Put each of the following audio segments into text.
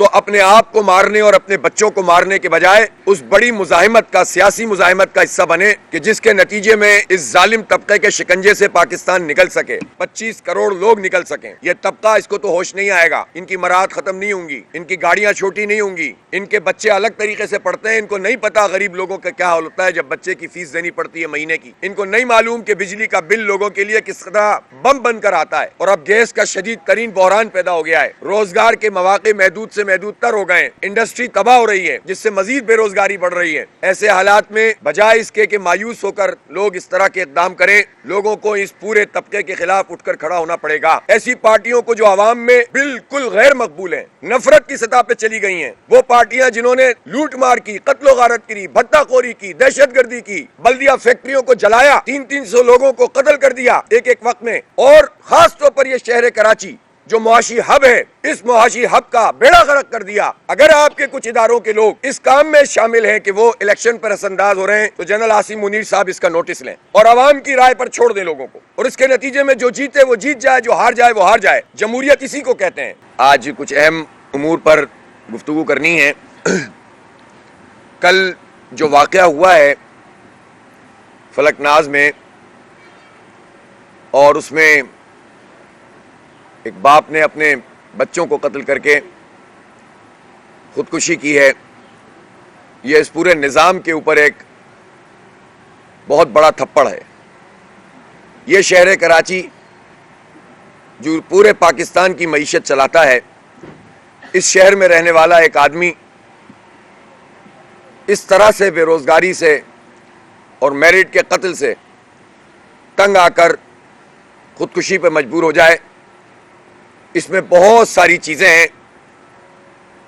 تو اپنے آپ کو مارنے اور اپنے بچوں کو مارنے کے بجائے اس بڑی مزاحمت کا، سیاسی مزاحمت کا حصہ بنے کہ جس کے نتیجے میں اس ظالم طبقے کے شکنجے سے پاکستان نکل سکے، 25 کروڑ لوگ نکل سکیں۔ یہ طبقہ، اس کو تو ہوش نہیں آئے گا، ان کی مراحت ختم نہیں ہوں گی، ان کی گاڑیاں چھوٹی نہیں ہوں گی، ان کے بچے الگ طریقے سے پڑھتے ہیں، ان کو نہیں پتا غریب لوگوں کا کیا حال ہوتا ہے جب بچے کی فیس دینی پڑتی ہے مہینے کی، ان کو نہیں معلوم کہ بجلی کا بل لوگوں کے لیے کس طرح بم بن کر آتا ہے، اور اب گیس کا شدید ترین بحران پیدا ہو گیا ہے، روزگار کے مواقع محدود سے محدود تر ہو گئے ہیں، انڈسٹری تباہ ہو رہی ہے جس سے مزید بے روزگاری بڑھ رہی ہے۔ ایسے حالات میں بجائے اس کے کہ مایوس ہو کر لوگ اس طرح کے اقدام کریں، لوگوں کو اس پورے طبقے کے خلاف اٹھ کر کھڑا ہونا پڑے گا۔ ایسی پارٹیوں کو جو عوام میں بالکل غیر مقبول ہیں، نفرت کی سطح پہ چلی گئی ہیں، وہ پارٹیاں جنہوں نے لوٹ مار کی، قتل و غارت کی، بھتہ خوری کی، دہشت گردی کی، بلدیہ فیکٹریوں کو جلایا، 300 لوگوں کو قتل کر دیا ایک ایک وقت میں، اور خاص طور پر یہ شہر کراچی جو معاشی ہب ہے، اس معاشی ہب کا بیڑا غرق کر دیا۔ اگر آپ کے کچھ اداروں کے لوگ اس کام میں شامل ہیں کہ وہ الیکشن پر اثر انداز ہو رہے ہیں تو جنرل عاصم منیر صاحب اس کا نوٹس لیں اور عوام کی رائے پر چھوڑ دیں لوگوں کو، اور اس کے نتیجے میں جو جیتے وہ جیت جائے، جو ہار جائے وہ ہار جائے۔ جمہوریت اسی کو کہتے ہیں۔ آج کچھ اہم امور پر گفتگو کرنی ہے۔ کل جو واقعہ ہوا ہے فلک ناز میں، اور اس میں ایک باپ نے اپنے بچوں کو قتل کر کے خودکشی کی ہے، یہ اس پورے نظام کے اوپر ایک بہت بڑا تھپڑ ہے۔ یہ شہر کراچی جو پورے پاکستان کی معیشت چلاتا ہے، اس شہر میں رہنے والا ایک آدمی اس طرح سے بے روزگاری سے اور میرٹ کے قتل سے تنگ آ کر خودکشی پہ مجبور ہو جائے، اس میں بہت ساری چیزیں ہیں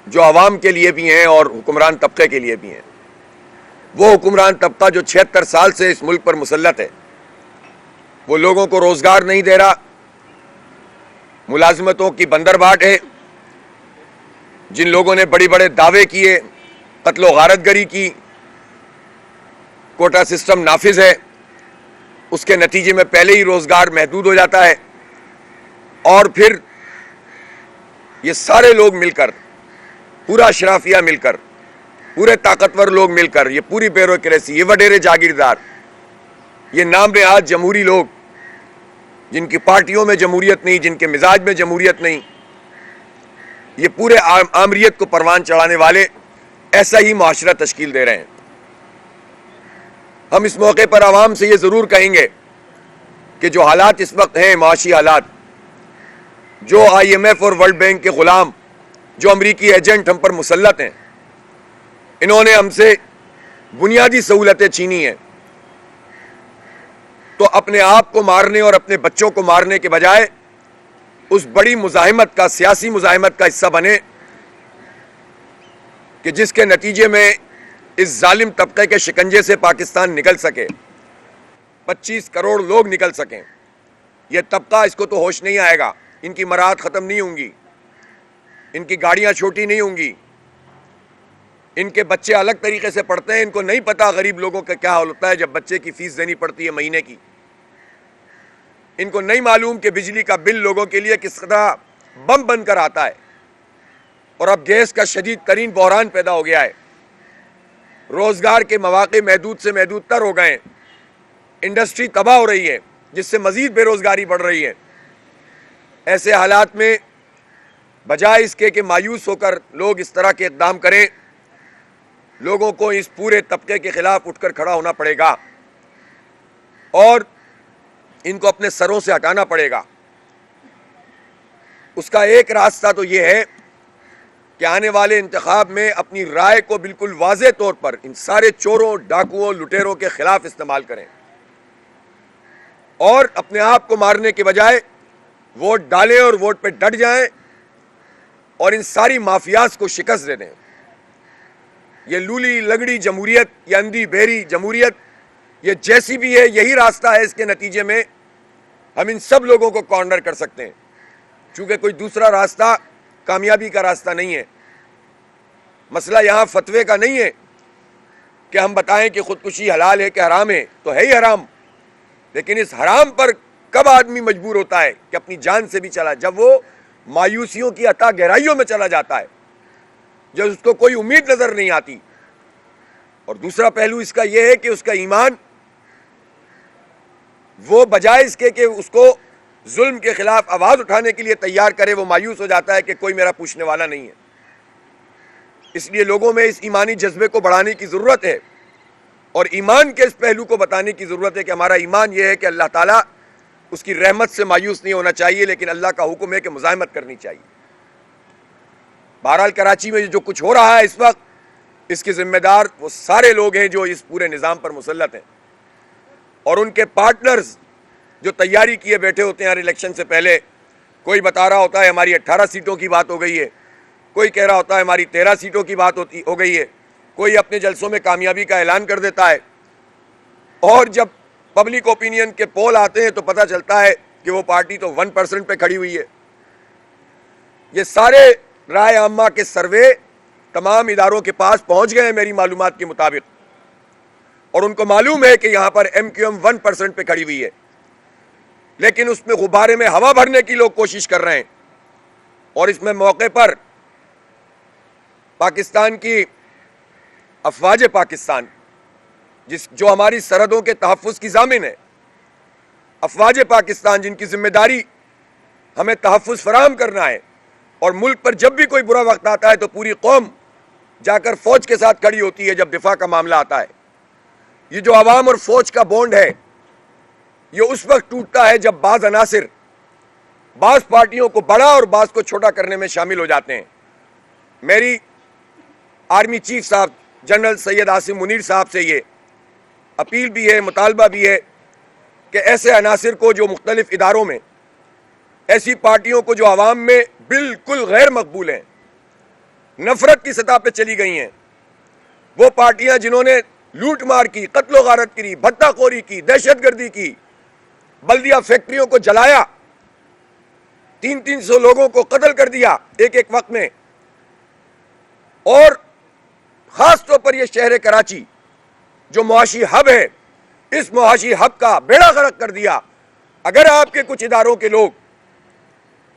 جو عوام کے لیے بھی ہیں اور حکمران طبقے کے لیے بھی ہیں۔ وہ حکمران طبقہ جو 76 سال سے اس ملک پر مسلط ہے، وہ لوگوں کو روزگار نہیں دے رہا، ملازمتوں کی بندرباٹ ہے، جن لوگوں نے بڑے بڑے دعوے کیے، قتل و غارت گری کی، کوٹا سسٹم نافذ ہے، اس کے نتیجے میں پہلے ہی روزگار محدود ہو جاتا ہے، اور پھر یہ سارے لوگ مل کر، پورا اشرافیہ مل کر، پورے طاقتور لوگ مل کر، یہ پوری بیوروکریسی، یہ وڈیرے جاگیردار، یہ نام نہاد جمہوری لوگ، جن کی پارٹیوں میں جمہوریت نہیں، جن کے مزاج میں جمہوریت نہیں، یہ پورے آمریت کو پروان چڑھانے والے ایسا ہی معاشرہ تشکیل دے رہے ہیں۔ ہم اس موقع پر عوام سے یہ ضرور کہیں گے کہ جو حالات اس وقت ہیں، معاشی حالات، جو آئی ایم ایف اور ورلڈ بینک کے غلام، جو امریکی ایجنٹ ہم پر مسلط ہیں، انہوں نے ہم سے بنیادی سہولتیں چھینی ہیں، تو اپنے آپ کو مارنے اور اپنے بچوں کو مارنے کے بجائے اس بڑی مزاحمت کا، سیاسی مزاحمت کا حصہ بنے کہ جس کے نتیجے میں اس ظالم طبقے کے شکنجے سے پاکستان نکل سکے، 25 کروڑ لوگ نکل سکیں۔ یہ طبقہ، اس کو تو ہوش نہیں آئے گا، ان کی مراحت ختم نہیں ہوں گی، ان کی گاڑیاں چھوٹی نہیں ہوں گی، ان کے بچے الگ طریقے سے پڑھتے ہیں، ان کو نہیں پتا غریب لوگوں کا کیا حال ہوتا ہے جب بچے کی فیس دینی پڑتی ہے مہینے کی، ان کو نہیں معلوم کہ بجلی کا بل لوگوں کے لیے کس طرح بم بن کر آتا ہے، اور اب گیس کا شدید ترین بحران پیدا ہو گیا ہے، روزگار کے مواقع محدود سے محدود تر ہو گئے ہیں، انڈسٹری تباہ ہو رہی ہے جس سے مزید بے روزگاری بڑھ رہی ہے۔ ایسے حالات میں بجائے اس کے کہ مایوس ہو کر لوگ اس طرح کے اقدام کریں، لوگوں کو اس پورے طبقے کے خلاف اٹھ کر کھڑا ہونا پڑے گا اور ان کو اپنے سروں سے ہٹانا پڑے گا۔ اس کا ایک راستہ تو یہ ہے کہ آنے والے انتخاب میں اپنی رائے کو بالکل واضح طور پر ان سارے چوروں، ڈاکوؤں، لٹیروں کے خلاف استعمال کریں، اور اپنے آپ کو مارنے کے بجائے ووٹ ڈالیں اور ووٹ پہ ڈٹ جائیں اور ان ساری مافیاز کو شکست دے دیں۔ یہ لولی لنگڑی جمہوریت، یہ اندھی بہری جمہوریت، یہ جیسی بھی ہے، یہی راستہ ہے، اس کے نتیجے میں ہم ان سب لوگوں کو کارنر کر سکتے ہیں، چونکہ کوئی دوسرا راستہ کامیابی کا راستہ نہیں ہے۔ مسئلہ یہاں فتوے کا نہیں ہے کہ ہم بتائیں کہ خودکشی حلال ہے کہ حرام ہے، تو ہے ہی حرام، لیکن اس حرام پر کب آدمی مجبور ہوتا ہے کہ اپنی جان سے بھی چلا، جب وہ مایوسیوں کی عطا گہرائیوں میں چلا جاتا ہے، جب اس کو کوئی امید نظر نہیں آتی. اور دوسرا پہلو اس کا یہ ہے کہ اس کا ایمان وہ بجائے اس کے کہ اس کو ظلم کے خلاف آواز اٹھانے کے لیے تیار کرے، وہ مایوس ہو جاتا ہے کہ کوئی میرا پوچھنے والا نہیں ہے. اس لیے لوگوں میں اس ایمانی جذبے کو بڑھانے کی ضرورت ہے اور ایمان کے اس پہلو کو بتانے کی ضرورت ہے کہ ہمارا ایمان یہ ہے کہ اللہ تعالیٰ اس کی رحمت سے مایوس نہیں ہونا چاہیے، لیکن اللہ کا حکم ہے کہ مزاحمت کرنی چاہیے. بہرحال کراچی میں جو کچھ ہو رہا ہے اس وقت، اس کے ذمہ دار وہ سارے لوگ ہیں جو اس پورے نظام پر مسلط ہیں، اور ان کے پارٹنرز جو تیاری کیے بیٹھے ہوتے ہیں ہر الیکشن سے پہلے. کوئی بتا رہا ہوتا ہے ہماری 18 سیٹوں کی بات ہو گئی ہے، کوئی کہہ رہا ہوتا ہے ہماری 13 سیٹوں کی بات ہو گئی ہے، کوئی اپنے جلسوں میں کامیابی کا اعلان کر دیتا ہے، اور جب پبلک اوپینین کے پول آتے ہیں تو پتہ چلتا ہے کہ وہ پارٹی تو 1% پہ کھڑی ہوئی ہے. یہ سارے رائے عامہ کے سروے تمام اداروں کے پاس پہنچ گئے ہیں میری معلومات کے مطابق، اور ان کو معلوم ہے کہ یہاں پر ایم کیو ایم 1% پہ کھڑی ہوئی ہے، لیکن اس میں غبارے میں ہوا بھرنے کی لوگ کوشش کر رہے ہیں. اور اس میں موقع پر پاکستان کی افواج پاکستان جو ہماری سرحدوں کے تحفظ کی ضامن ہے، افواج پاکستان جن کی ذمہ داری ہمیں تحفظ فراہم کرنا ہے، اور ملک پر جب بھی کوئی برا وقت آتا ہے تو پوری قوم جا کر فوج کے ساتھ کھڑی ہوتی ہے جب دفاع کا معاملہ آتا ہے. یہ جو عوام اور فوج کا بونڈ ہے یہ اس وقت ٹوٹتا ہے جب بعض عناصر بعض پارٹیوں کو بڑا اور بعض کو چھوٹا کرنے میں شامل ہو جاتے ہیں. میری آرمی چیف صاحب جنرل سید عاصم منیر صاحب سے یہ اپیل بھی ہے، مطالبہ بھی ہے کہ ایسے عناصر کو جو مختلف اداروں میں، ایسی پارٹیوں کو جو عوام میں بالکل غیر مقبول ہیں، نفرت کی سطح پہ چلی گئی ہیں، وہ پارٹیاں جنہوں نے لوٹ مار کی، قتل و غارت کی، بھتہ خوری کی، دہشت گردی کی، بلدیہ فیکٹریوں کو جلایا، 300 لوگوں کو قتل کر دیا ایک ایک وقت میں، اور خاص طور پر یہ شہر کراچی جو معاشی ہب ہے، اس معاشی ہب کا بیڑا غرق کر دیا. اگر آپ کے کچھ اداروں کے لوگ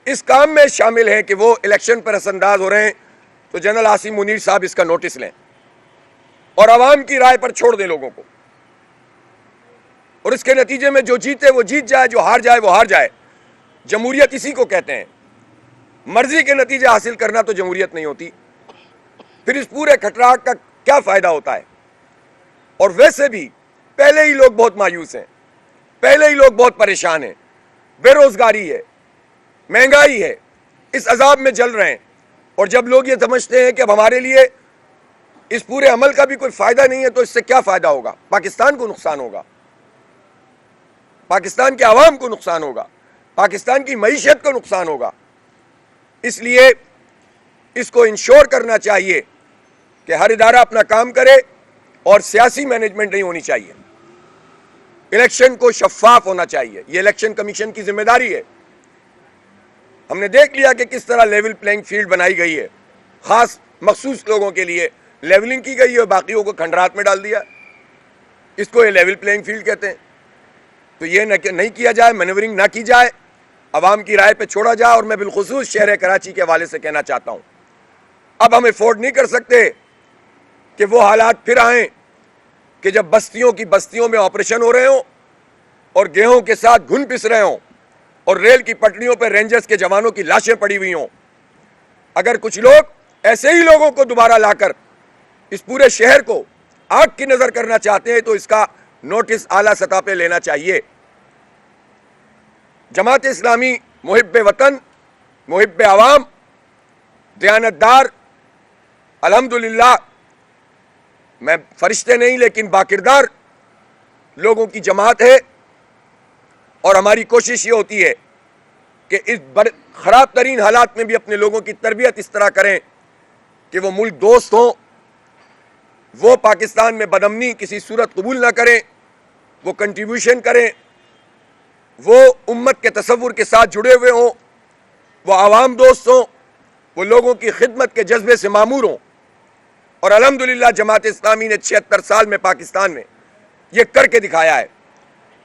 اس کام میں شامل ہیں کہ وہ الیکشن پر اثر انداز ہو رہے ہیں تو جنرل عاصم منیر صاحب اس کا نوٹس لیں اور عوام کی رائے پر چھوڑ دیں لوگوں کو، اور اس کے نتیجے میں جو جیتے وہ جیت جائے، جو ہار جائے وہ ہار جائے. جمہوریت اسی کو کہتے ہیں. مرضی کے نتیجے حاصل کرنا تو جمہوریت نہیں ہوتی. پھر اس پورے کھٹراٹ کا کیا فائدہ ہوتا ہے؟ اور ویسے بھی پہلے ہی لوگ بہت مایوس ہیں، پہلے ہی لوگ بہت پریشان ہیں، بے روزگاری ہے، مہنگائی ہے، اس عذاب میں جل رہے ہیں. اور جب لوگ یہ سمجھتے ہیں کہ اب ہمارے لیے اس پورے عمل کا بھی کوئی فائدہ نہیں ہے تو اس سے کیا فائدہ ہوگا؟ پاکستان کو نقصان ہوگا، پاکستان کے عوام کو نقصان ہوگا، پاکستان کی معیشت کو نقصان ہوگا. اس لیے اس کو انشور کرنا چاہیے کہ ہر ادارہ اپنا کام کرے اور سیاسی مینجمنٹ نہیں ہونی چاہیے. الیکشن کو شفاف ہونا چاہیے، یہ الیکشن کمیشن کی ذمہ داری ہے. ہم نے دیکھ لیا کہ کس طرح لیول پلینگ فیلڈ بنائی گئی ہے، خاص مخصوص لوگوں کے لیے لیولنگ کی گئی ہے اور باقیوں کو کھنڈرات میں ڈال دیا. اس کو یہ لیول پلینگ فیلڈ کہتے ہیں. تو یہ نہیں کیا جائے، مینورنگ نہ کی جائے، عوام کی رائے پہ چھوڑا جائے. اور میں بالخصوص شہر کراچی کے حوالے سے کہنا چاہتا ہوں، اب ہم افورڈ نہیں کر سکتے کہ وہ حالات پھر آئیں کہ جب بستیوں میں آپریشن ہو رہے ہوں اور گیہوں کے ساتھ گھن پس رہے ہوں اور ریل کی پٹریوں پہ رینجرز کے جوانوں کی لاشیں پڑی ہوئی ہوں. اگر کچھ لوگ ایسے ہی لوگوں کو دوبارہ لا کر اس پورے شہر کو آگ کی نظر کرنا چاہتے ہیں تو اس کا نوٹس اعلیٰ سطح پہ لینا چاہیے. جماعت اسلامی محب وطن، محب عوام، دیانتدار، الحمدللہ میں فرشتے نہیں لیکن باکردار لوگوں کی جماعت ہے، اور ہماری کوشش یہ ہوتی ہے کہ اس خراب ترین حالات میں بھی اپنے لوگوں کی تربیت اس طرح کریں کہ وہ ملک دوست ہوں، وہ پاکستان میں بدامنی کسی صورت قبول نہ کریں، وہ کنٹریبیوشن کریں، وہ امت کے تصور کے ساتھ جڑے ہوئے ہوں، وہ عوام دوست ہوں، وہ لوگوں کی خدمت کے جذبے سے معمور ہوں. اور الحمدللہ جماعت اسلامی نے 76 سال میں پاکستان میں یہ کر کے دکھایا ہے.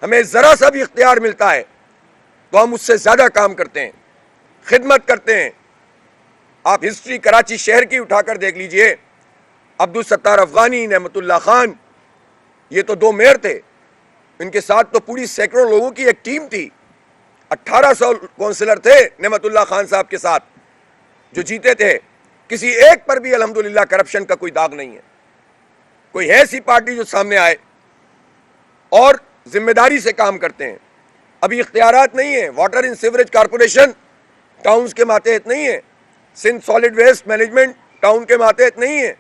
ہمیں ذرا سا بھی اختیار ملتا ہے تو ہم اس سے زیادہ کام کرتے ہیں، خدمت کرتے ہیں، آپ ہسٹری کراچی شہر کی اٹھا کر دیکھ لیجئے. عبدالستار افغانی, نعمت اللہ خان, یہ تو 2 میئر تھے. ان کے ساتھ تو پوری سینکڑوں لوگوں کی ایک ٹیم تھی. 1800 کونسلر تھے نعمت اللہ خان صاحب کے ساتھ جو جیتے تھے. کسی ایک پر بھی الحمدللہ کرپشن کا کوئی داغ نہیں ہے. کوئی ہے ایسی پارٹی جو سامنے آئے اور ذمہ داری سے کام کرتے ہیں. ابھی اختیارات نہیں ہیں. Water and sewerage corporation towns کے ماتحت نہیں ہے. Sindh solid waste management town کے ماتحت نہیں ہے.